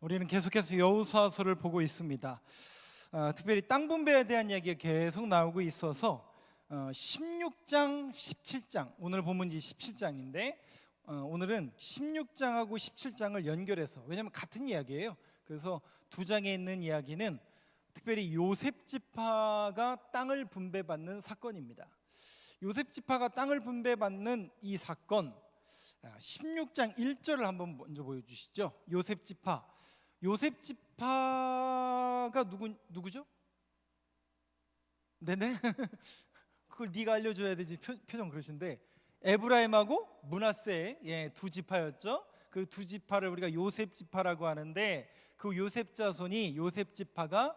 우리는 계속해서 여호수아서를 보고 있습니다. 특별히 땅 분배에 대한 이야기가 계속 나오고 있어서 16장, 17장, 오늘 본문이 17장인데 오늘은 16장하고 17장을 연결해서, 왜냐하면 같은 이야기예요. 그래서 두 장에 있는 이야기는 특별히 요셉 지파가 땅을 분배받는 사건입니다. 요셉 지파가 땅을 분배받는 이 사건, 16장 1절을 한번 먼저 보여주시죠. 요셉 지파가 누구죠? 네네. 그걸 네가 알려줘야 되지. 표정 그러신데, 에브라임하고 므낫세, 두 지파였죠. 그 두 지파를 우리가 요셉 지파라고 하는데, 그 요셉 자손이, 요셉 지파가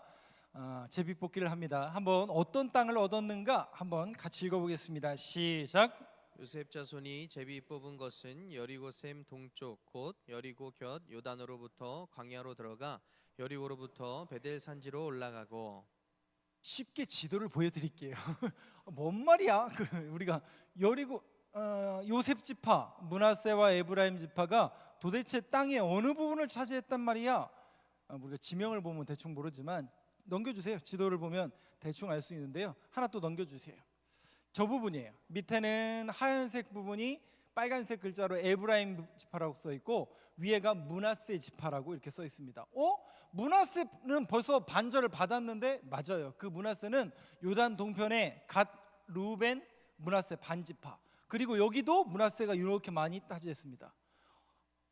제비뽑기를 합니다. 한번 어떤 땅을 얻었는가 한번 같이 읽어보겠습니다. 시작. 요셉 자손이 제비 뽑은 것은 여리고 샘 동쪽 곧 여리고 곁 요단으로부터 광야로 들어가 여리고로부터 베델 산지로 올라가고. 쉽게 지도를 보여드릴게요. 뭔 말이야? 우리가 여리고 요셉 지파, 므낫세와 에브라임 지파가 도대체 땅의 어느 부분을 차지했단 말이야? 우리가 지명을 보면 대충 모르지만 넘겨주세요. 지도를 보면 대충 알 수 있는데요. 하나 또 넘겨주세요. 저 부분이에요. 밑에는 하얀색 부분이 빨간색 글자로 에브라임 지파라고 써 있고, 위에가 므낫세 지파라고 이렇게 써 있습니다. 므낫세는 벌써 반절을 받았는데, 맞아요. 그 므낫세는 요단 동편에 갓, 루벤, 므낫세 반지파, 그리고 여기도 므낫세가 이렇게 많이 차지했습니다.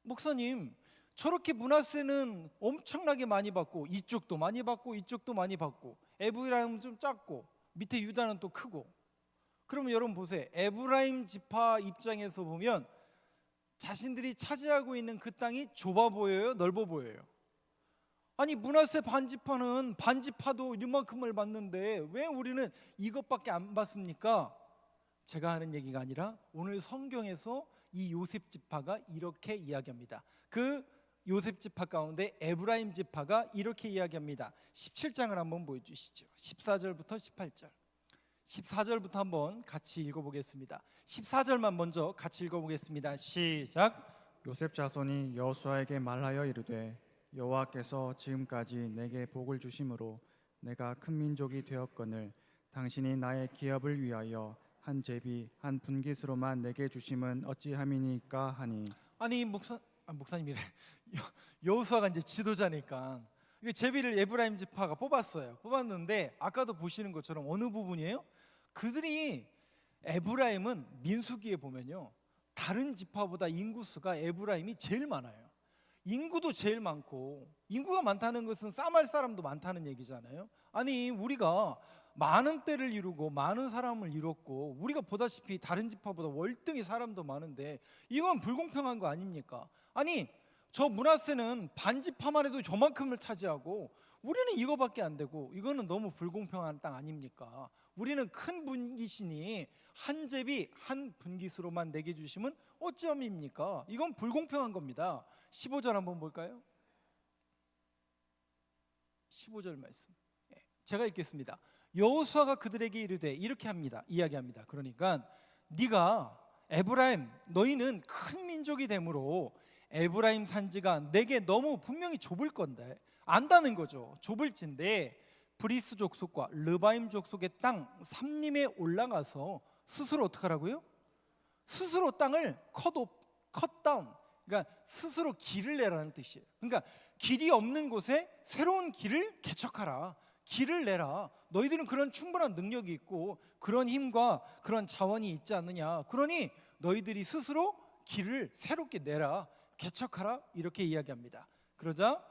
목사님, 저렇게 므낫세는 엄청나게 많이 받고, 이쪽도 많이 받고 이쪽도 많이 받고, 에브라임은 좀 작고 밑에 유다는 또 크고, 그러면 여러분 보세요. 에브라임 지파 입장에서 보면 자신들이 차지하고 있는 그 땅이 좁아 보여요? 넓어 보여요? 아니, 므낫세 반지파는 반지파도 이만큼을 받는데 왜 우리는 이것밖에 안 받습니까? 제가 하는 얘기가 아니라 오늘 성경에서 이 요셉 지파가 이렇게 이야기합니다. 그 요셉 지파 가운데 에브라임 지파가 이렇게 이야기합니다. 17장을 한번 보여주시죠. 14절부터 18절. 14절부터 한번 같이 읽어보겠습니다. 14절만 먼저 같이 읽어보겠습니다. 시작. 요셉 자손이 여호수아에게 말하여 이르되 여호와께서 지금까지 내게 복을 주심으로 내가 큰 민족이 되었거늘 당신이 나의 기업을 위하여 한 제비 한 분깃으로만 내게 주심은 어찌함이니까 하니. 아니 목사님이래. 여호수아가 이제 지도자니까 이 제비를 에브라임 지파가 뽑았는데 아까도 보시는 것처럼 어느 부분이에요? 그들이, 에브라임은 민수기에 보면요, 다른 지파보다 인구수가 에브라임이 제일 많아요. 인구도 제일 많고, 인구가 많다는 것은 싸말 사람도 많다는 얘기잖아요. 아니, 우리가 많은 떼를 이루고 많은 사람을 이뤘고, 우리가 보다시피 다른 지파보다 월등히 사람도 많은데 이건 불공평한 거 아닙니까? 아니, 저 므낫세는 반지파만 해도 저만큼을 차지하고 우리는 이거밖에 안 되고, 이거는 너무 불공평한 땅 아닙니까? 우리는 큰 분깃이니 한 제비 한 분깃으로만 내게 주시면 어찌함입니까? 이건 불공평한 겁니다. 15절 한번 볼까요? 15절 말씀 제가 읽겠습니다. 여호수아가 그들에게 이르되, 이렇게 이야기합니다. 그러니까 네가 에브라임, 너희는 큰 민족이 되므로 에브라임 산지가 내게 너무 분명히 좁을 건데, 안다는 거죠. 좁을진데 브리스 족속과 르바임 족속의 땅 삼림에 올라가서 스스로 어떻게 하라고요? 스스로 땅을 컷다운, 그러니까 스스로 길을 내라는 뜻이에요. 그러니까 길이 없는 곳에 새로운 길을 개척하라, 길을 내라. 너희들은 그런 충분한 능력이 있고 그런 힘과 그런 자원이 있지 않느냐. 그러니 너희들이 스스로 길을 새롭게 내라, 개척하라, 이렇게 이야기합니다. 그러자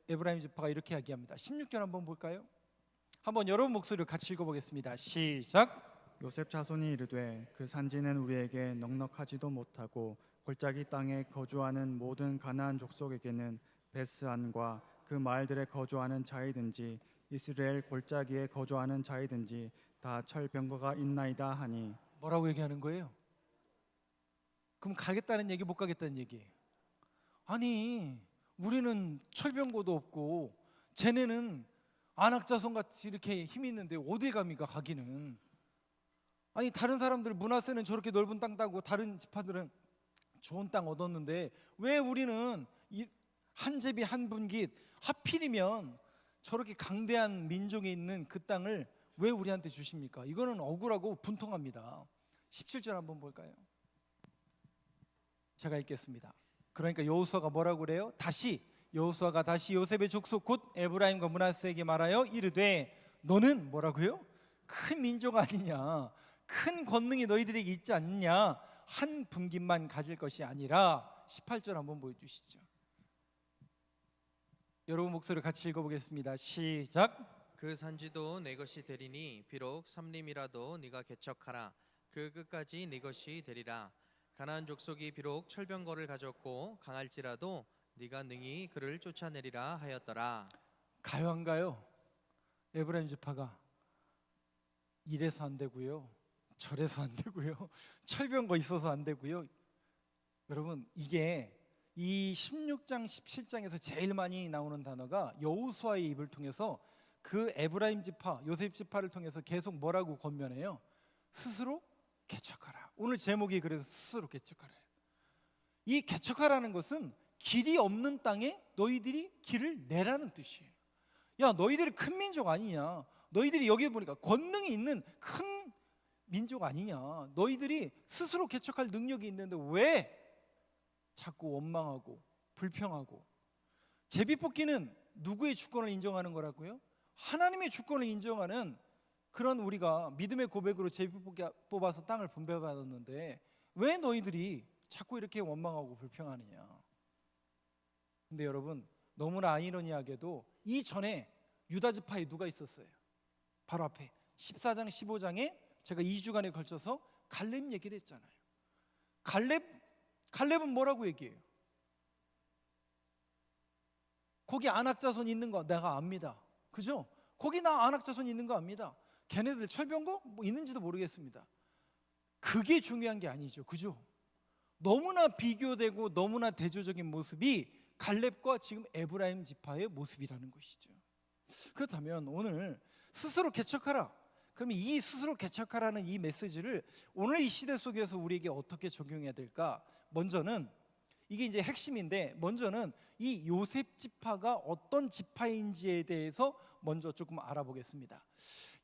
에브라임 지파가 이렇게 이야기합니다. 16절 한번 볼까요? 한번 여러분 목소리로 같이 읽어보겠습니다. 시작. 요셉 자손이 이르되 그 산지는 우리에게 넉넉하지도 못하고 골짜기 땅에 거주하는 모든 가나안 족속에게는 베스안과 그 마을들에 거주하는 자이든지 이스라엘 골짜기에 거주하는 자이든지 다 철병거가 있나이다 하니. 뭐라고 얘기하는 거예요? 그럼 가겠다는 얘기, 못 가겠다는 얘기? 아니, 우리는 철병거도 없고 쟤네는 안악자손같이 이렇게 힘이 있는데 어딜 갑니까, 가기는? 아니, 다른 사람들 므낫세는 저렇게 넓은 땅 따고 다른 지파들은 좋은 땅 얻었는데 왜 우리는 한 제비 한 분깃, 하필이면 저렇게 강대한 민족이 있는 그 땅을 왜 우리한테 주십니까? 이거는 억울하고 분통합니다. 17절 한번 볼까요? 제가 읽겠습니다. 그러니까 여호수아가 뭐라고 그래요? 여호수아가 다시 요셉의 족속 곧 에브라임과 므낫세에게 말하여 이르되 너는 뭐라고요? 큰 민족 아니냐, 큰 권능이 너희들에게 있지 않느냐, 한 분깃만 가질 것이 아니라. 18절 한번 보여주시죠. 여러분 목소리 같이 읽어보겠습니다. 시작. 그 산지도 내 것이 되리니 비록 삼림이라도 네가 개척하라. 그 끝까지 네 것이 되리라. 가나안 족속이 비록 철병거를 가졌고 강할지라도 네가 능히 그를 쫓아내리라 하였더라. 가요 안 가요? 에브라임 지파가 이래서 안 되고요, 저래서 안 되고요, 철병거 있어서 안 되고요. 여러분, 이게 이 16장 17장에서 제일 많이 나오는 단어가 여호수아의 입을 통해서 그 에브라임 지파, 요셉 지파를 통해서 계속 뭐라고 권면해요? 스스로 개척하라. 오늘 제목이 그래서 스스로 개척하라. 이 개척하라는 것은 길이 없는 땅에 너희들이 길을 내라는 뜻이에요. 야, 너희들이 큰 민족 아니냐, 너희들이 여기 보니까 권능이 있는 큰 민족 아니냐, 너희들이 스스로 개척할 능력이 있는데 왜 자꾸 원망하고 불평하고. 제비뽑기는 누구의 주권을 인정하는 거라고요? 하나님의 주권을 인정하는 그런 우리가 믿음의 고백으로 제비뽑기 뽑아서 땅을 분배받았는데 왜 너희들이 자꾸 이렇게 원망하고 불평하느냐. 근데 여러분, 너무나 아이러니하게도 이 전에 유다 지파에 누가 있었어요? 바로 앞에 14장 15장에 제가 2주간에 걸쳐서 갈렙 얘기를 했잖아요. 갈렙은 뭐라고 얘기해요? 거기 안악자손 있는 거 내가 압니다. 그죠? 거기 나 안악자손 있는 거 압니다. 걔네들 철병거 뭐 있는지도 모르겠습니다. 그게 중요한 게 아니죠. 그죠? 너무나 비교되고 너무나 대조적인 모습이 갈렙과 지금 에브라임 지파의 모습이라는 것이죠. 그렇다면 오늘 스스로 개척하라. 그러면 이 스스로 개척하라는 이 메시지를 오늘 이 시대 속에서 우리에게 어떻게 적용해야 될까? 먼저는 이게 이제 핵심인데, 먼저는 이 요셉 지파가 어떤 지파인지에 대해서 먼저 조금 알아보겠습니다.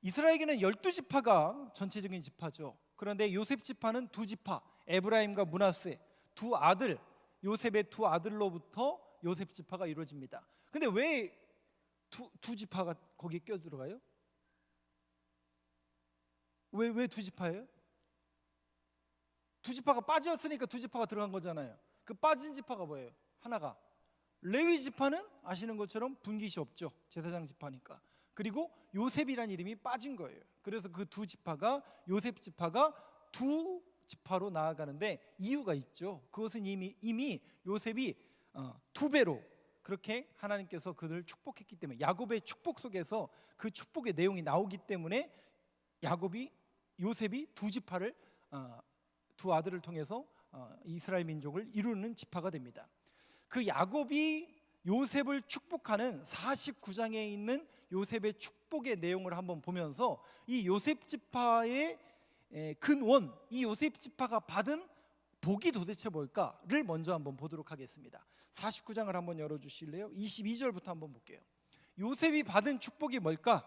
이스라엘에게는 12지파가 전체적인 지파죠. 그런데 요셉 지파는 2지파, 에브라임과 므낫세 두 아들, 요셉의 두 아들로부터 요셉 지파가 이루어집니다. 근데 왜 두 지파가 거기에 껴들어가요? 왜 2지파예요? 2지파가 빠졌으니까 2지파가 들어간 거잖아요. 그 빠진 지파가 뭐예요? 하나가 레위 지파는 아시는 것처럼 분깃이 없죠. 제사장 지파니까. 그리고 요셉이라는 이름이 빠진 거예요. 그래서 그 2지파가, 요셉 지파가 2지파로 나아가는데 이유가 있죠. 그것은 이미 요셉이 2배로 그렇게 하나님께서 그들을 축복했기 때문에, 야곱의 축복 속에서 그 축복의 내용이 나오기 때문에 요셉이 2지파를, 2 아들을 통해서 이스라엘 민족을 이루는 지파가 됩니다. 그 야곱이 요셉을 축복하는 49장에 있는 요셉의 축복의 내용을 한번 보면서 이 요셉 지파의 근원, 이 요셉 지파가 받은 복이 도대체 뭘까를 먼저 한번 보도록 하겠습니다. 49장을 한번 열어주실래요? 22절부터 한번 볼게요. 요셉이 받은 축복이 뭘까?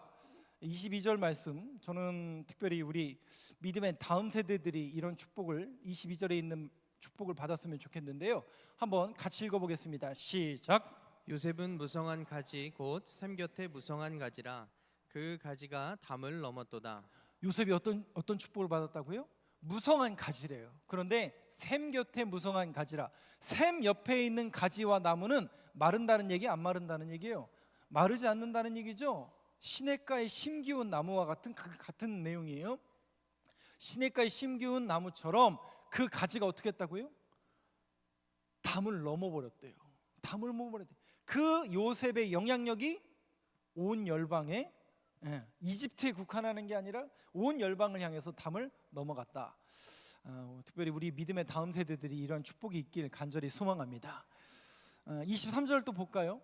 22절 말씀, 저는 특별히 우리 믿음의 다음 세대들이 이런 축복을, 22절에 있는 축복을 받았으면 좋겠는데요. 한번 같이 읽어보겠습니다. 시작. 요셉은 무성한 가지 곧 샘 곁에 무성한 가지라. 그 가지가 담을 넘었도다. 요셉이 어떤 축복을 받았다고요? 무성한 가지래요. 그런데 샘 곁에 무성한 가지라. 샘 옆에 있는 가지와 나무는 마른다는 얘기, 안 마른다는 얘기예요? 마르지 않는다는 얘기죠. 시냇가에 심기운 나무와 같은 내용이에요. 시냇가에 심기운 나무처럼 그 가지가 어떻게 했다고요? 담을 넘어버렸대요. 담을 넘어버렸대요. 그 요셉의 영향력이 온 열방에, 이집트에 국한하는 게 아니라 온 열방을 향해서 담을 넘어갔다. 특별히 우리 믿음의 다음 세대들이 이런 축복이 있길 간절히 소망합니다. 23절 또 볼까요?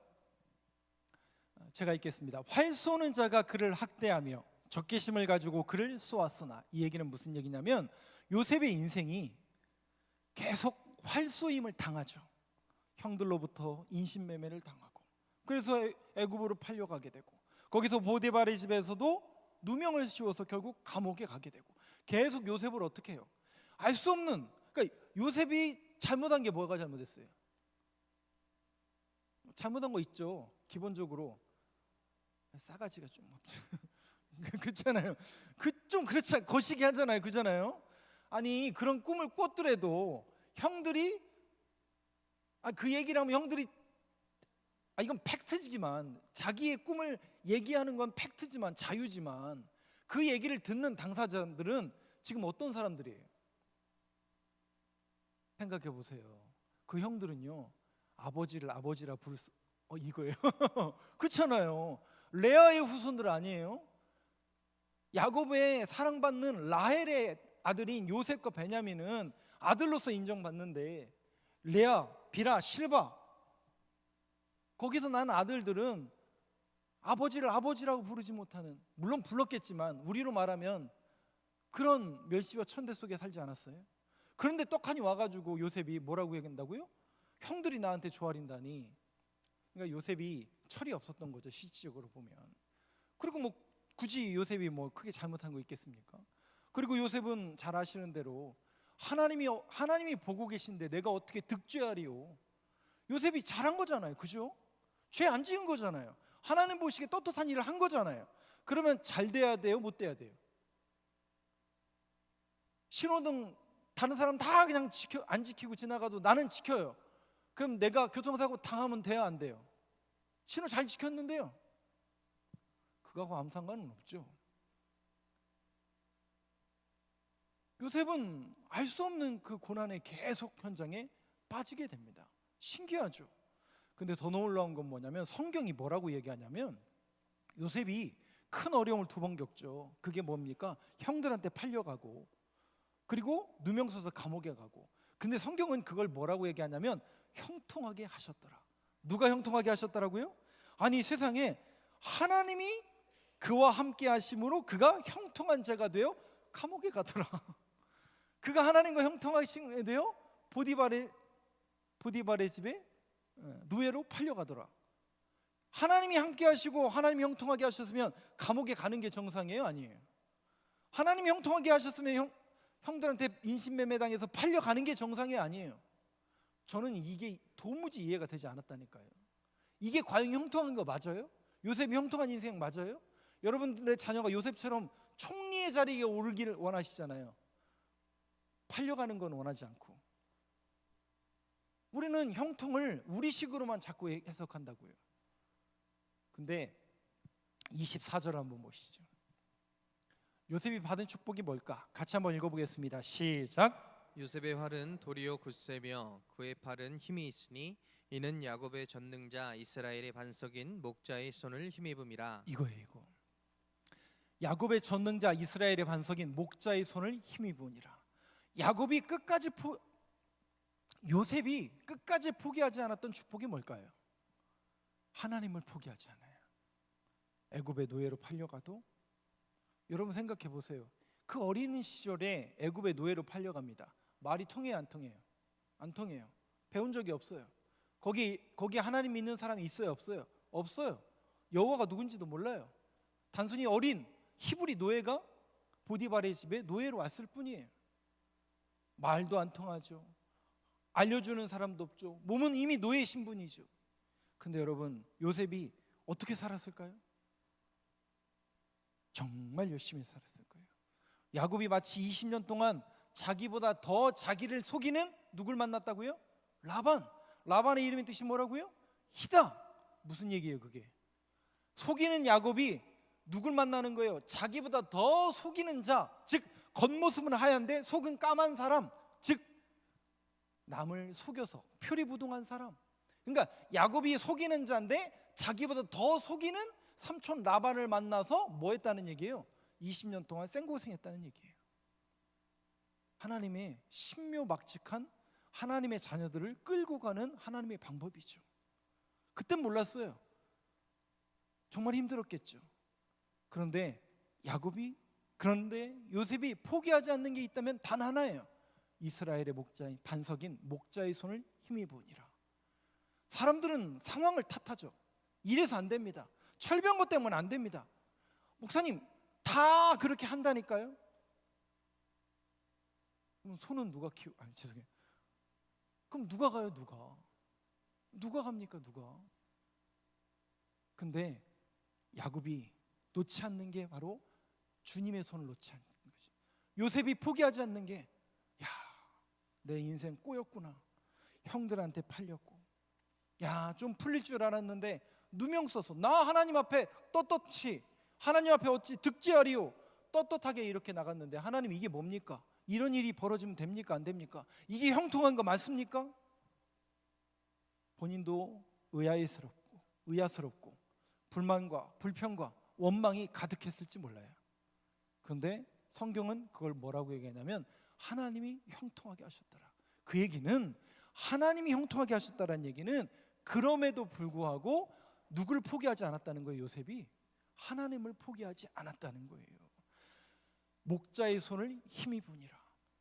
제가 읽겠습니다. 활 쏘는 자가 그를 학대하며 적개심을 가지고 그를 쏘았으나. 이 얘기는 무슨 얘기냐면 요셉의 인생이 계속 활 쏘임을 당하죠. 형들로부터 인신매매를 당하고, 그래서 애굽으로 팔려가게 되고, 거기서 보디발의 집에서도 누명을 씌워서 결국 감옥에 가게 되고, 계속 요셉을 어떻게 해요? 알 수 없는, 그러니까 요셉이 잘못한 게 뭐가 잘못했어요? 잘못한 거 있죠. 기본적으로 싸가지가 좀 없죠. 그렇잖아요. 좀 그렇지, 거시기 하잖아요. 그잖아요. 아니 그런 꿈을 꿨더라도 형들이 그 얘기를 하면 형들이 이건 팩트지만, 자기의 꿈을 얘기하는 건 팩트지만, 자유지만, 그 얘기를 듣는 당사자들은 지금 어떤 사람들이에요? 생각해 보세요. 그 형들은요, 아버지를 아버지라 부를 수 이거예요. 그렇잖아요. 레아의 후손들 아니에요? 야곱의 사랑받는 라헬의 아들인 요셉과 베냐민은 아들로서 인정받는데, 레아, 비라, 실바, 거기서 난 아들들은 아버지를 아버지라고 부르지 못하는, 물론 불렀겠지만 우리로 말하면 그런 멸시와 천대 속에 살지 않았어요? 그런데 떡하니 와가지고 요셉이 뭐라고 얘기한다고요? 형들이 나한테 조아린다니. 그러니까 요셉이 철이 없었던 거죠, 실질적으로 보면. 그리고 뭐 굳이 요셉이 뭐 크게 잘못한 거 있겠습니까? 그리고 요셉은 잘 아시는 대로 하나님이 보고 계신데 내가 어떻게 득죄하리요? 요셉이 잘한 거잖아요, 그죠? 죄 안 지은 거잖아요. 하나님 보시기에 떳떳한 일을 한 거잖아요. 그러면 잘 돼야 돼요, 못 돼야 돼요? 신호등 다른 사람 다 그냥 안 지키고 지나가도 나는 지켜요. 그럼 내가 교통사고 당하면 돼야 안 돼요? 신호 잘 지켰는데요. 그거하고 아무 상관은 없죠. 요셉은 알 수 없는 그 고난의 계속 현장에 빠지게 됩니다. 신기하죠. 근데 더 놀라운 건 뭐냐면, 성경이 뭐라고 얘기하냐면, 요셉이 큰 어려움을 2번 겪죠. 그게 뭡니까? 형들한테 팔려가고, 그리고 누명 써서 감옥에 가고. 근데 성경은 그걸 뭐라고 얘기하냐면 형통하게 하셨더라. 누가 형통하게 하셨더라고요? 아니 세상에 하나님이 그와 함께 하심으로 그가 형통한 자가 되어 감옥에 가더라. 그가 하나님과 형통하신 되어 보디발의 집에 노예로 팔려가더라. 하나님이 함께 하시고 하나님이 형통하게 하셨으면 감옥에 가는 게 정상이에요, 아니에요? 하나님이 형통하게 하셨으면 형들한테 인신매매당해서 팔려가는 게 정상이 아니에요. 저는 이게 도무지 이해가 되지 않았다니까요. 이게 과연 형통한 거 맞아요? 요셉이 형통한 인생 맞아요? 여러분들의 자녀가 요셉처럼 총리의 자리에 오르기를 원하시잖아요. 팔려가는 건 원하지 않고. 우리는 형통을 우리식으로만 자꾸 해석한다고요. 근데 24절 한번 보시죠. 요셉이 받은 축복이 뭘까? 같이 한번 읽어보겠습니다. 시작. 요셉의 활은 도리어 굳세며 그의 팔은 힘이 있으니 이는 야곱의 전능자 이스라엘의 반석인 목자의 손을 힘입음이라. 이거예요, 이거. 야곱의 전능자 이스라엘의 반석인 목자의 손을 힘입으니라. 요셉이 끝까지 포기하지 않았던 축복이 뭘까요? 하나님을 포기하지 않아요. 애굽의 노예로 팔려가도, 여러분 생각해 보세요. 그 어린 시절에 애굽의 노예로 팔려갑니다. 말이 통해요, 안 통해요? 안 통해요. 배운 적이 없어요. 거기 하나님 믿는 사람이 있어요, 없어요? 없어요. 여호와가 누군지도 몰라요. 단순히 어린 히브리 노예가 보디발의 집에 노예로 왔을 뿐이에요. 말도 안 통하죠. 알려주는 사람도 없죠. 몸은 이미 노예 신분이죠. 근데 여러분, 요셉이 어떻게 살았을까요? 정말 열심히 살았을 거예요. 야곱이 마치 20년 동안 자기보다 더 자기를 속이는 누굴 만났다고요? 라반의 이름의 뜻이 뭐라고요? 희다. 무슨 얘기예요 그게? 속이는 야곱이 누굴 만나는 거예요? 자기보다 더 속이는 자, 즉 겉모습은 하얀데 속은 까만 사람, 즉 남을 속여서 표리부동한 사람. 그러니까 야곱이 속이는 자인데 자기보다 더 속이는 삼촌 라반을 만나서 뭐 했다는 얘기예요? 20년 동안 생고생했다는 얘기예요. 하나님의 신묘막측한 하나님의 자녀들을 끌고 가는 하나님의 방법이죠. 그땐 몰랐어요. 정말 힘들었겠죠. 그런데 요셉이 포기하지 않는 게 있다면 단 하나예요. 이스라엘의 목자인 반석인 목자의 손을 힘입으니라. 사람들은 상황을 탓하죠. 이래서 안 됩니다. 철병거 때문에 안 됩니다. 목사님, 다 그렇게 한다니까요. 그럼 소는 누가 아니 죄송해요. 그럼 누가 가요? 누가 갑니까? 누가? 근데 야곱이 놓지 않는 게 바로 주님의 손을 놓지 않는 것이. 요셉이 포기하지 않는 게, 야, 내 인생 꼬였구나. 형들한테 팔렸고, 야, 좀 풀릴 줄 알았는데 누명 써서 나 하나님 앞에 떳떳이, 하나님 앞에 어찌 득지하리요, 떳떳하게 이렇게 나갔는데, 하나님 이게 뭡니까? 이런 일이 벌어지면 됩니까? 안 됩니까? 이게 형통한 거 맞습니까? 본인도 의아스럽고 불만과 불평과 원망이 가득했을지 몰라요. 그런데 성경은 그걸 뭐라고 얘기하냐면 하나님이 형통하게 하셨더라. 그 얘기는 하나님이 형통하게 하셨다는 얘기는 그럼에도 불구하고 누구를 포기하지 않았다는 거예요. 요셉이 하나님을 포기하지 않았다는 거예요. 목자의 손을 힘이 부니라.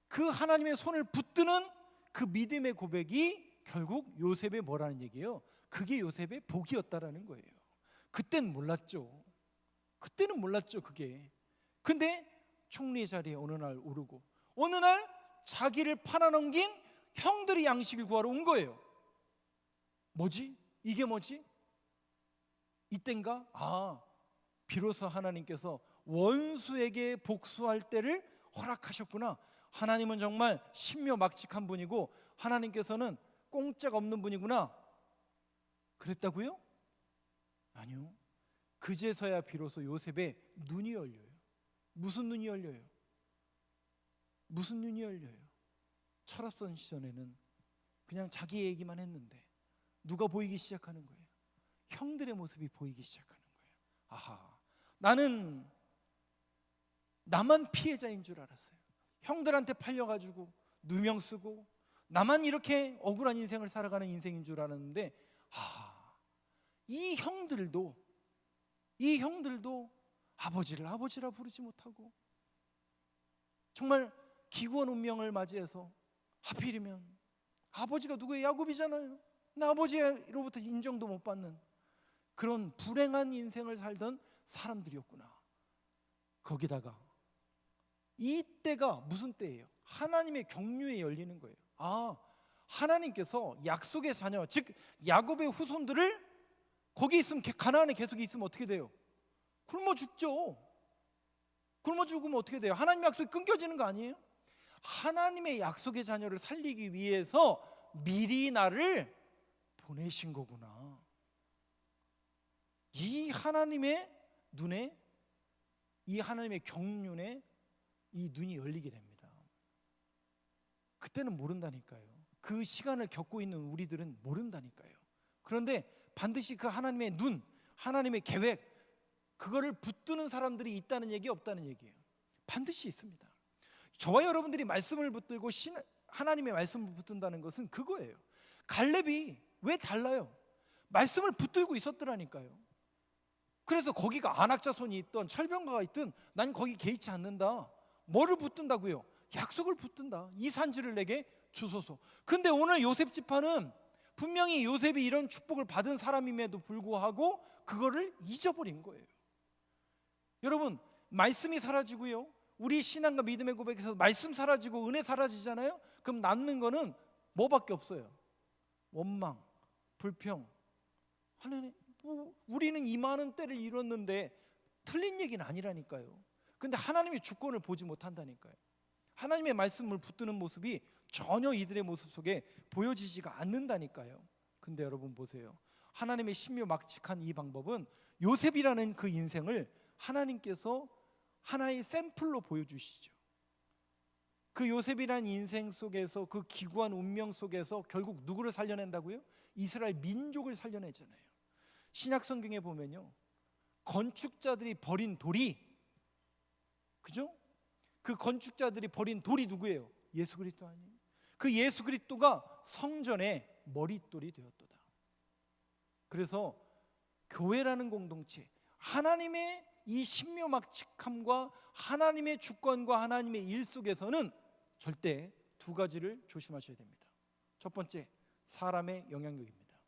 그 하나님의 손을 붙드는 그 믿음의 고백이 결국 요셉의 뭐라는 얘기예요? 그게 요셉의 복이었다라는 거예요. 그때는 몰랐죠. 그게. 근데 총리의 자리에 어느 날 오르고, 어느 날 자기를 팔아넘긴 형들이 양식을 구하러 온 거예요. 뭐지? 이게 뭐지? 이땐가? 비로소 하나님께서 원수에게 복수할 때를 허락하셨구나. 하나님은 정말 신묘막측한 분이고 하나님께서는 공짜가 없는 분이구나. 그랬다고요? 아니요. 그제서야 비로소 요셉의 눈이 열려요. 무슨 눈이 열려요? 철없던 시절에는 그냥 자기 얘기만 했는데 누가 보이기 시작하는 거예요? 형들의 모습이 보이기 시작하는 거예요. 나만 피해자인 줄 알았어요. 형들한테 팔려가지고 누명 쓰고 나만 이렇게 억울한 인생을 살아가는 인생인 줄 알았는데, 이 형들도 아버지를 아버지라 부르지 못하고 정말 기구한 운명을 맞이해서, 하필이면 아버지가 누구예요? 야곱이잖아요. 나 아버지로부터 인정도 못 받는 그런 불행한 인생을 살던 사람들이었구나. 거기다가 이때가 무슨 때예요? 하나님의 경륜이 열리는 거예요. 하나님께서 약속의 자녀, 즉 야곱의 후손들을 거기 있으면, 가나안에 계속 있으면 어떻게 돼요? 굶어 죽죠. 굶어 죽으면 어떻게 돼요? 하나님의 약속이 끊겨지는 거 아니에요? 하나님의 약속의 자녀를 살리기 위해서 미리 나를 보내신 거구나. 이 하나님의 눈에, 이 하나님의 경륜에 이 눈이 열리게 됩니다. 그때는 모른다니까요. 그 시간을 겪고 있는 우리들은 모른다니까요. 그런데 반드시 그 하나님의 눈, 하나님의 계획, 그거를 붙드는 사람들이 있다는 얘기, 없다는 얘기예요. 반드시 있습니다. 저와 여러분들이 말씀을 붙들고 하나님의 말씀을 붙든다는 것은 그거예요. 갈렙이 왜 달라요? 말씀을 붙들고 있었더라니까요. 그래서 거기가 안악자손이 있던 철병가가 있든 난 거기 개의치 않는다. 뭐를 붙든다고요? 약속을 붙든다. 이 산지를 내게 주소서. 근데 오늘 요셉 지파는 분명히 요셉이 이런 축복을 받은 사람임에도 불구하고 그거를 잊어버린 거예요. 여러분, 말씀이 사라지고요, 우리 신앙과 믿음의 고백에서 말씀 사라지고 은혜 사라지잖아요. 그럼 남는 거는 뭐밖에 없어요? 원망, 불평. 하나님, 우리는 이 많은 때를 이뤘는데 틀린 얘기는 아니라니까요. 근데 하나님의 주권을 보지 못한다니까요. 하나님의 말씀을 붙드는 모습이 전혀 이들의 모습 속에 보여지지가 않는다니까요. 근데 여러분 보세요. 하나님의 신묘막측한 이 방법은 요셉이라는 그 인생을 하나님께서 하나의 샘플로 보여주시죠. 그 요셉이라는 인생 속에서, 그 기구한 운명 속에서 결국 누구를 살려낸다고요? 이스라엘 민족을 살려내잖아요. 신약 성경에 보면요, 건축자들이 버린 돌이, 그죠? 그 건축자들이 버린 돌이 누구예요? 예수 그리스도 아니에요? 그 예수 그리스도가 성전의 머릿돌이 되었도다. 그래서 교회라는 공동체, 하나님의 이 신묘막측함과 하나님의 주권과 하나님의 일 속에서는 절대 두 가지를 조심하셔야 됩니다. 첫 번째, 사람의 영향력입니다.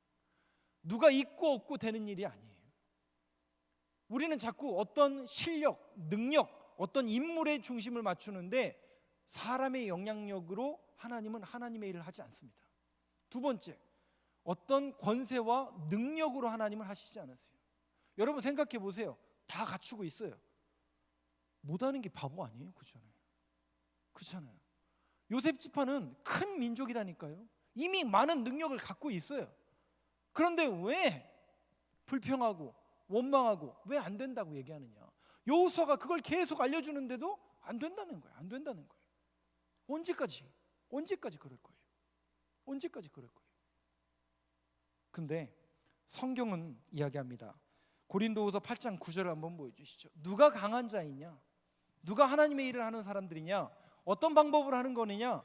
누가 있고 없고 되는 일이 아니에요. 우리는 자꾸 어떤 실력, 능력, 어떤 인물에 중심을 맞추는데 사람의 영향력으로 하나님은 하나님의 일을 하지 않습니다. 두 번째, 어떤 권세와 능력으로 하나님을 하시지 않으세요. 여러분 생각해 보세요. 다 갖추고 있어요. 못하는 게 바보 아니에요? 그렇잖아요. 요셉 지파는 큰 민족이라니까요. 이미 많은 능력을 갖고 있어요. 그런데 왜 불평하고 원망하고 왜 안 된다고 얘기하느냐? 여호수아가 그걸 계속 알려주는데도 안 된다는 거예요. 언제까지 그럴 거예요? 근데 성경은 이야기합니다. 고린도후서 8장 9절을 한번 보여주시죠. 누가 강한 자이냐? 누가 하나님의 일을 하는 사람들이냐? 어떤 방법으로 하는 거느냐?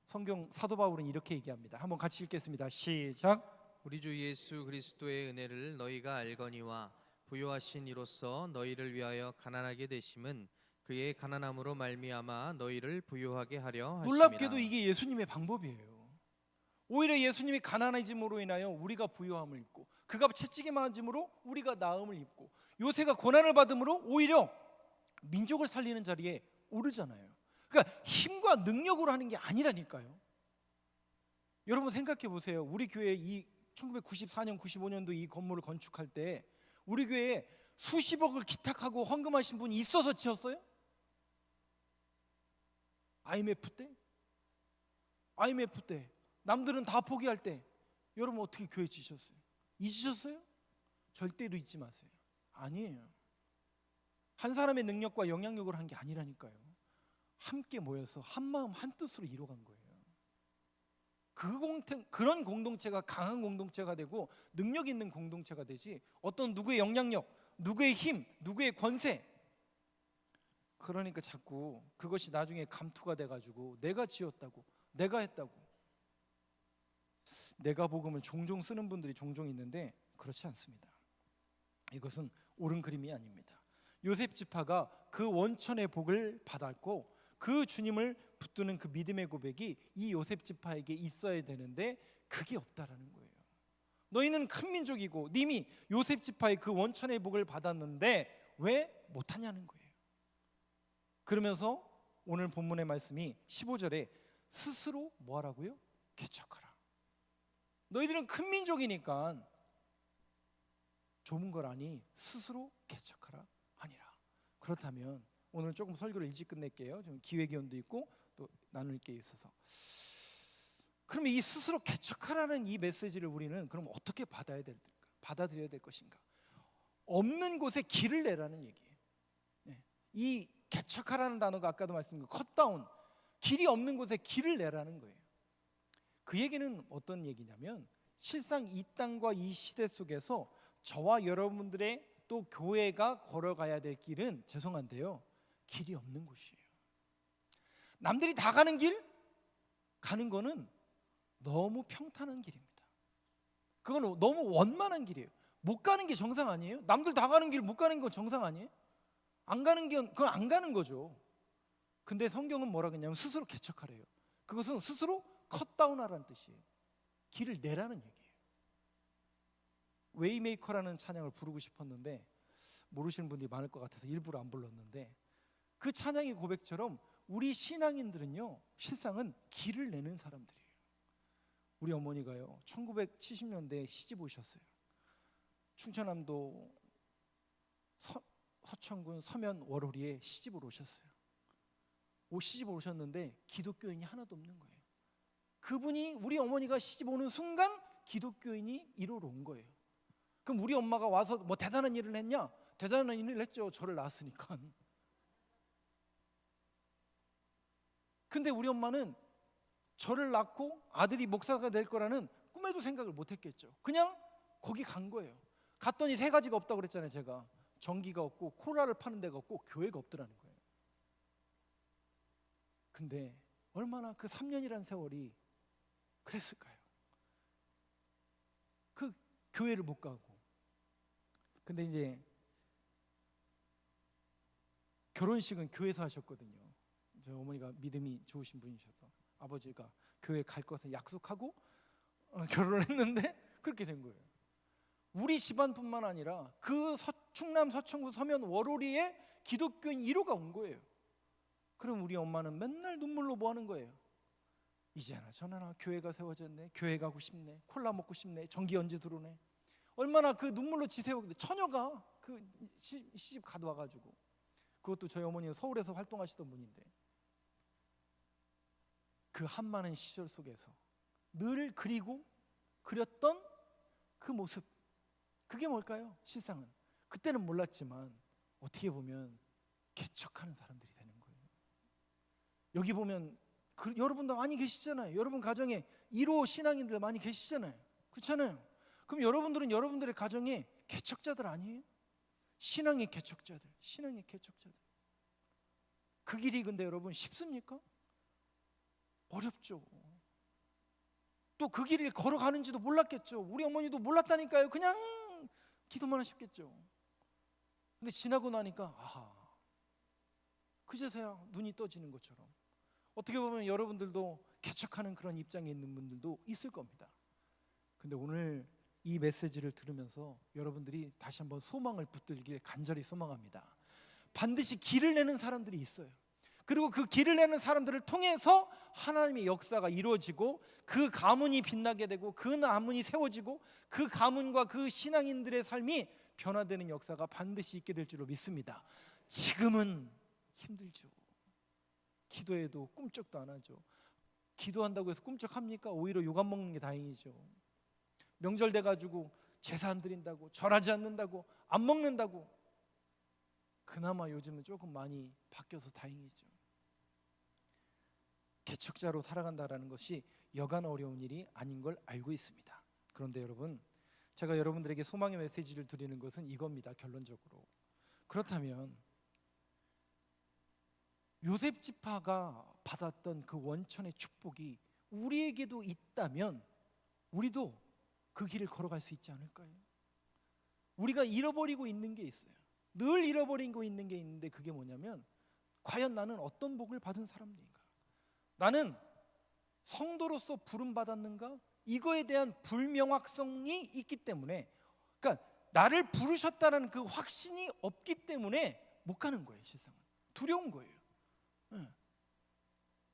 성경 사도 바울은 이렇게 얘기합니다. 한번 같이 읽겠습니다. 시작. 우리 주 예수 그리스도의 은혜를 너희가 알거니와 부요하신 이로써 너희를 위하여 가난하게 되심은 그의 가난함으로 말미암아 너희를 부요하게 하려 하심이라. 놀랍게도 이게 예수님의 방법이에요. 오히려 예수님이 가난해짐으로 인하여 우리가 부요함을 입고, 그가 채찍에 맞음으로 우리가 나음을 입고, 요새가 고난을 받음으로 오히려 민족을 살리는 자리에 오르잖아요. 그러니까 힘과 능력으로 하는 게 아니라니까요. 여러분 생각해 보세요. 우리 교회 이 1994년 95년도 이 건물을 건축할 때 우리 교회에 수십억을 기탁하고 헌금하신 분이 있어서 지었어요? IMF 때 남들은 다 포기할 때 여러분 어떻게 교회 지셨어요? 잊으셨어요? 절대로 잊지 마세요. 아니에요. 한 사람의 능력과 영향력으로 한 게 아니라니까요. 함께 모여서 한 마음 한 뜻으로 이뤄간 거예요. 그런 공동체가 강한 공동체가 되고 능력 있는 공동체가 되지, 어떤 누구의 영향력, 누구의 힘, 누구의 권세, 그러니까 자꾸 그것이 나중에 감투가 돼가지고 내가 지었다고, 내가 했다고, 내가 복음을 종종 쓰는 분들이 종종 있는데 그렇지 않습니다. 이것은 옳은 그림이 아닙니다. 요셉 지파가 그 원천의 복을 받았고 그 주님을 붙드는 그 믿음의 고백이 이 요셉 지파에게 있어야 되는데 그게 없다라는 거예요. 너희는 큰 민족이고 님이 요셉 지파의 그 원천의 복을 받았는데 왜 못하냐는 거예요. 그러면서 오늘 본문의 말씀이 15절에 스스로 뭐하라고요? 개척하라. 너희들은 큰 민족이니까 좁은 걸 아니 스스로 개척하라 하니라. 그렇다면 오늘 조금 설교를 일찍 끝낼게요. 좀 기회기원도 있고 또 나눌 게 있어서. 그러면 이 스스로 개척하라는 이 메시지를 우리는 그럼 어떻게 받아들여야 될 것인가? 없는 곳에 길을 내라는 얘기예요. 이 개척하라는 단어가 아까도 말씀드린 컷다운, 길이 없는 곳에 길을 내라는 거예요. 그 얘기는 어떤 얘기냐면 실상 이 땅과 이 시대 속에서 저와 여러분들의 또 교회가 걸어가야 될 길은 죄송한데요, 길이 없는 곳이에요. 남들이 다 가는 길 가는 거는 너무 평탄한 길입니다. 그건 너무 원만한 길이에요. 못 가는 게 정상 아니에요? 남들 다 가는 길 못 가는 건 정상 아니에요? 안 가는 게 그건 안 가는 거죠. 근데 성경은 뭐라 그러냐면 스스로 개척하래요. 그것은 스스로 컷다운하라는 뜻이에요. 길을 내라는 얘기예요. 웨이메이커라는 찬양을 부르고 싶었는데 모르시는 분들이 많을 것 같아서 일부러 안 불렀는데, 그 찬양의 고백처럼 우리 신앙인들은요 실상은 길을 내는 사람들이에요. 우리 어머니가요 1970년대에 시집 오셨어요. 충청남도 서천군 서면 월호리에 시집을 오셨어요. 시집을 오셨는데 기독교인이 하나도 없는 거예요. 그분이, 우리 어머니가 시집 오는 순간 기독교인이 1호로 온 거예요. 그럼 우리 엄마가 와서 뭐 대단한 일을 했냐? 대단한 일을 했죠. 저를 낳았으니까. 근데 우리 엄마는 저를 낳고 아들이 목사가 될 거라는 꿈에도 생각을 못 했겠죠. 그냥 거기 간 거예요. 갔더니 세 가지가 없다고 그랬잖아요. 제가 전기가 없고 콜라를 파는 데가 없고 교회가 없더라는 거예요. 근데 얼마나 그 3년이라는 세월이 그랬을까요? 그 교회를 못 가고. 근데 이제 결혼식은 교회에서 하셨거든요. 저희 어머니가 믿음이 좋으신 분이셔서 아버지가 교회 갈 것을 약속하고 결혼을 했는데 그렇게 된 거예요. 우리 집안뿐만 아니라 그 충남 서천구 서면 월오리에 기독교인 1호가 온 거예요. 그럼 우리 엄마는 맨날 눈물로 뭐 하는 거예요? 이제나 저나나 교회가 세워졌네, 교회 가고 싶네, 콜라 먹고 싶네, 전기 언제 들어오네. 얼마나 그 눈물로 지새우는데, 처녀가 그 시집 가져와가지고, 그것도 저희 어머니는 서울에서 활동하시던 분인데, 그 한많은 시절 속에서 늘 그렸던 그 모습, 그게 뭘까요? 실상은 그때는 몰랐지만 어떻게 보면 개척하는 사람들이 되는 거예요. 여기 보면 여러분도 많이 계시잖아요. 여러분 가정에 1호 신앙인들 많이 계시잖아요. 그렇잖아요. 그럼 여러분들은 여러분들의 가정에 개척자들 아니에요? 신앙의 개척자들, 신앙의 개척자들. 그 길이 근데 여러분 쉽습니까? 어렵죠. 또 그 길을 걸어가는지도 몰랐겠죠. 우리 어머니도 몰랐다니까요. 그냥 기도만 하셨겠죠. 근데 지나고 나니까 그제서야 눈이 떠지는 것처럼, 어떻게 보면 여러분들도 개척하는 그런 입장에 있는 분들도 있을 겁니다. 근데 오늘 이 메시지를 들으면서 여러분들이 다시 한번 소망을 붙들길 간절히 소망합니다. 반드시 길을 내는 사람들이 있어요. 그리고 그 길을 내는 사람들을 통해서 하나님의 역사가 이루어지고, 그 가문이 빛나게 되고, 그 가문이 세워지고, 그 가문과 그 신앙인들의 삶이 변화되는 역사가 반드시 있게 될 줄로 믿습니다. 지금은 힘들죠. 기도해도 꿈쩍도 안 하죠. 기도한다고 해서 꿈쩍합니까? 오히려 욕 안 먹는 게 다행이죠. 명절 돼가지고 제사 안 드린다고, 절하지 않는다고, 안 먹는다고, 그나마 요즘은 조금 많이 바뀌어서 다행이죠. 개척자로 살아간다라는 것이 여간 어려운 일이 아닌 걸 알고 있습니다. 그런데 여러분, 제가 여러분들에게 소망의 메시지를 드리는 것은 이겁니다. 결론적으로, 그렇다면 요셉 지파가 받았던 그 원천의 축복이 우리에게도 있다면 우리도 그 길을 걸어갈 수 있지 않을까요? 우리가 잃어버리고 있는 게 있어요. 늘 잃어버리고 있는 게 있는데, 그게 뭐냐면, 과연 나는 어떤 복을 받은 사람인가? 나는 성도로서 부름받았는가? 이거에 대한 불명확성이 있기 때문에, 그러니까 나를 부르셨다는 그 확신이 없기 때문에 못 가는 거예요. 실상은 두려운 거예요.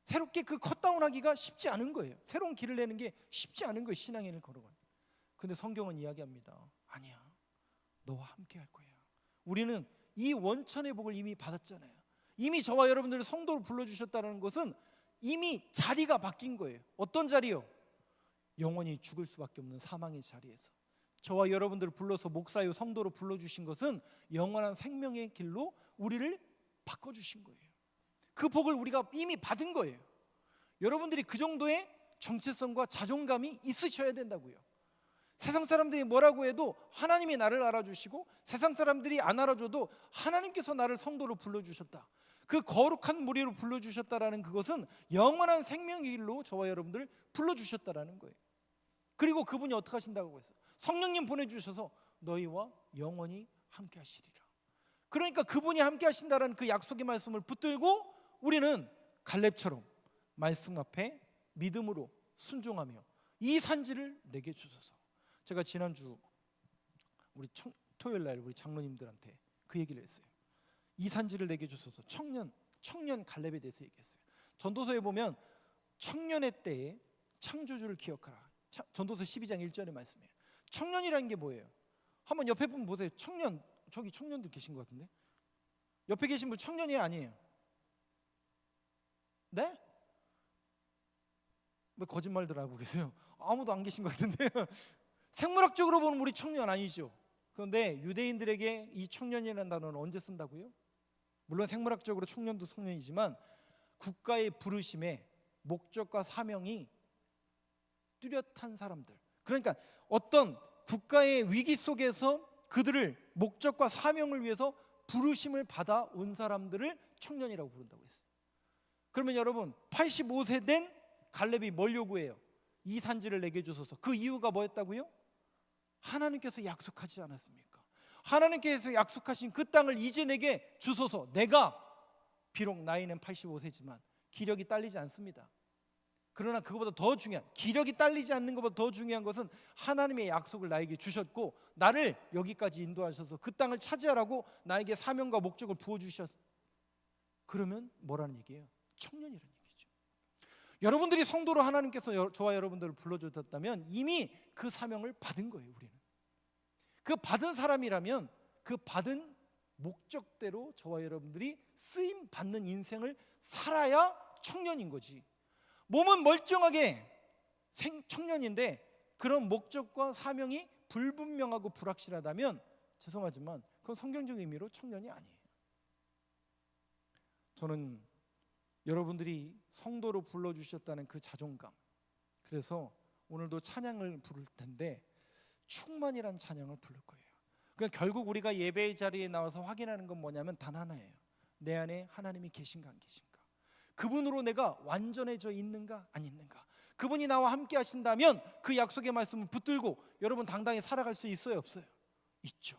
새롭게 그 컷다운하기가 쉽지 않은 거예요. 새로운 길을 내는 게 쉽지 않은 거예요. 신앙의 길을 걸어가는. 근데 성경은 이야기합니다. 아니야, 너와 함께 할 거야. 우리는 이 원천의 복을 이미 받았잖아요. 이미 저와 여러분들을 성도로 불러주셨다는 것은 이미 자리가 바뀐 거예요. 어떤 자리요? 영원히 죽을 수밖에 없는 사망의 자리에서 저와 여러분들을 불러서 목사요 성도로 불러주신 것은 영원한 생명의 길로 우리를 바꿔주신 거예요. 그 복을 우리가 이미 받은 거예요. 여러분들이 그 정도의 정체성과 자존감이 있으셔야 된다고요. 세상 사람들이 뭐라고 해도 하나님이 나를 알아주시고, 세상 사람들이 안 알아줘도 하나님께서 나를 성도로 불러주셨다, 그 거룩한 무리로 불러주셨다라는 그것은 영원한 생명의 길로 저와 여러분들을 불러주셨다라는 거예요. 그리고 그분이 어떻게 하신다고 했어요? 성령님 보내주셔서 너희와 영원히 함께 하시리라. 그러니까 그분이 함께 하신다라는 그 약속의 말씀을 붙들고 우리는 갈렙처럼 말씀 앞에 믿음으로 순종하며 이 산지를 내게 주소서. 제가 지난주 우리 토요일 날 우리 장로님들한테 그 얘기를 했어요. 이 산지를 내게 주소서. 청년 갈렙에 대해서 얘기했어요. 전도서에 보면 청년의 때에 창조주를 기억하라. 전도서 12장 1절의 말씀이에요. 청년이라는 게 뭐예요? 한번 옆에 분 보세요. 청년, 저기 청년들 계신 것 같은데, 옆에 계신 분 청년이 아니에요? 네? 왜 거짓말들 하고 계세요? 아무도 안 계신 것 같은데요. 생물학적으로 보면 우리 청년 아니죠. 그런데 유대인들에게 이 청년이라는 단어는 언제 쓴다고요? 물론 생물학적으로 청년도 청년이지만 국가의 부르심에 목적과 사명이 뚜렷한 사람들, 그러니까 어떤 국가의 위기 속에서 그들을 목적과 사명을 위해서 부르심을 받아온 사람들을 청년이라고 부른다고 했어요. 그러면 여러분, 85세 된 갈렙이 뭘 요구해요? 이 산지를 내게 주소서. 그 이유가 뭐였다고요? 하나님께서 약속하지 않았습니까? 하나님께서 약속하신 그 땅을 이제 내게 주소서. 내가 비록 나이는 85세지만 기력이 딸리지 않습니다. 그러나 그것보다 더 중요한, 기력이 딸리지 않는 것보다 더 중요한 것은 하나님의 약속을 나에게 주셨고 나를 여기까지 인도하셔서 그 땅을 차지하라고 나에게 사명과 목적을 부어주셨. 그러면 뭐라는 얘기예요? 청년이라는 얘기죠. 여러분들이 성도로 하나님께서 저와 여러분들을 불러주셨다면 이미 그 사명을 받은 거예요. 우리는 그 받은 사람이라면 그 받은 목적대로 저와 여러분들이 쓰임 받는 인생을 살아야 청년인 거지. 몸은 멀쩡하게 청년인데 그런 목적과 사명이 불분명하고 불확실하다면 죄송하지만 그건 성경적 의미로 청년이 아니에요. 저는 여러분들이 성도로 불러주셨다는 그 자존감, 그래서 오늘도 찬양을 부를 텐데 충만이란 찬양을 부를 거예요. 그러니까 결국 우리가 예배의 자리에 나와서 확인하는 건 뭐냐면 단 하나예요. 내 안에 하나님이 계신가 안 계신가, 그분으로 내가 완전해져 있는가 안 있는가. 그분이 나와 함께 하신다면 그 약속의 말씀을 붙들고 여러분 당당히 살아갈 수 있어요 없어요? 있죠.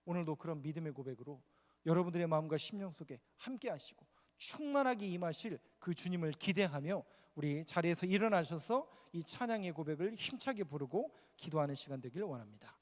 오늘도 그런 믿음의 고백으로 여러분들의 마음과 심령 속에 함께 하시고 충만하게 임하실 그 주님을 기대하며 우리 자리에서 일어나셔서 이 찬양의 고백을 힘차게 부르고 기도하는 시간 되길 원합니다.